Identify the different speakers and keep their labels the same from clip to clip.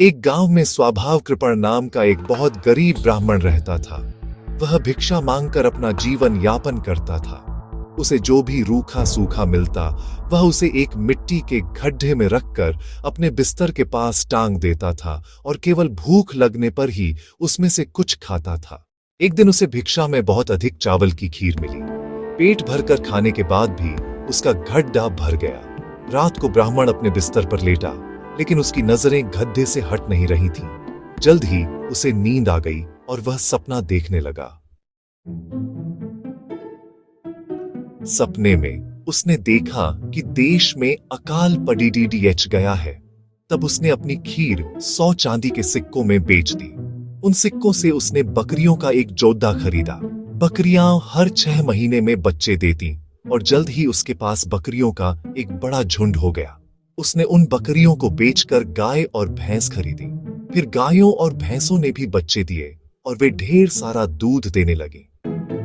Speaker 1: एक गांव में स्वभाव कृपण नाम का एक बहुत गरीब ब्राह्मण रहता था। वह भिक्षा मांगकर अपना जीवन यापन करता था। उसे जो भी रूखा सूखा मिलता वह उसे एक मिट्टी के गड्ढे में रखकर अपने बिस्तर के पास टांग देता था और केवल भूख लगने पर ही उसमें से कुछ खाता था। एक दिन उसे भिक्षा में बहुत अधिक चावल की खीर मिली। पेट भरकर खाने के बाद भी उसका गड्ढा भर गया। रात को ब्राह्मण अपने बिस्तर पर लेटा, लेकिन उसकी नजरें गड्ढे से हट नहीं रही थीं। जल्द ही उसे नींद आ गई और वह सपना देखने लगा। सपने में उसने देखा कि देश में अकाल पड़ीडीडीएच गया है। तब उसने अपनी खीर 100 चांदी के सिक्कों में बेच दी। उन सिक्कों से उसने बकरियों का एक जोड़ा खरीदा। बकरियां हर 6 महीने में बच्चे देती और जल्द ही उसके पास बकरियों का एक बड़ा झुंड हो गया। उसने उन बकरियों को बेचकर गाय और भैंस खरीदी। फिर गायों और भैंसों ने भी बच्चे दिए और वे ढेर सारा दूध देने लगे।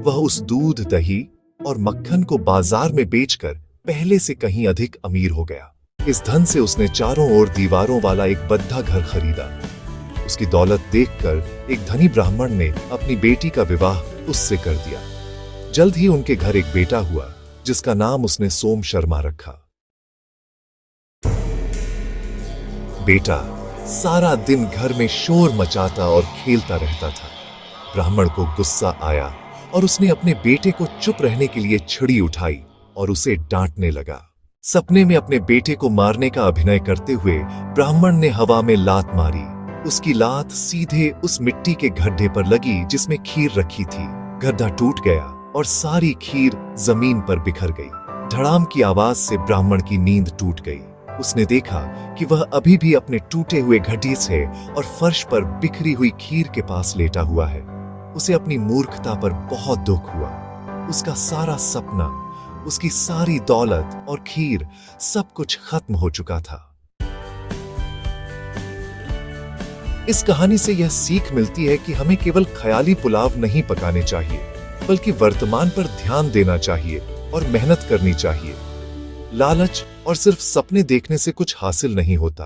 Speaker 1: वह उस दूध, दही और मक्खन को बाजार में बेचकर पहले से कहीं अधिक अमीर हो गया। इस धन से उसने चारों ओर दीवारों वाला एक बद्धा घर खरीदा। उसकी दौलत देखकर एक धनी ब्राह्मण ने अपनी बेटी का विवाह उससे कर दिया। जल्द ही उनके घर एक बेटा हुआ, जिसका नाम उसने सोम शर्मा रखा। बेटा सारा दिन घर में शोर मचाता और खेलता रहता था। ब्राह्मण को गुस्सा आया और उसने अपने बेटे को चुप रहने के लिए छड़ी उठाई और उसे डांटने लगा। सपने में अपने बेटे को मारने का अभिनय करते हुए ब्राह्मण ने हवा में लात मारी। उसकी लात सीधे उस मिट्टी के गड्ढे पर लगी जिसमें खीर रखी थी। गड्ढा टूट गया और सारी खीर जमीन पर बिखर गई। धड़ाम की आवाज से ब्राह्मण की नींद टूट गई। उसने देखा कि वह अभी भी अपने टूटे हुए गड्ढे से और फर्श पर बिखरी हुई खीर के पास लेटा हुआ है। उसे अपनी मूर्खता पर बहुत दुख हुआ। उसका सारा सपना, उसकी सारी दौलत और खीर, सब कुछ खत्म हो चुका था। इस कहानी से यह सीख मिलती है कि हमें केवल ख्याली पुलाव नहीं पकाने चाहिए, बल्कि वर्तमान पर ध्यान देना चाहिए और मेहनत करनी चाहिए। लालच और सिर्फ सपने देखने से कुछ हासिल नहीं होता।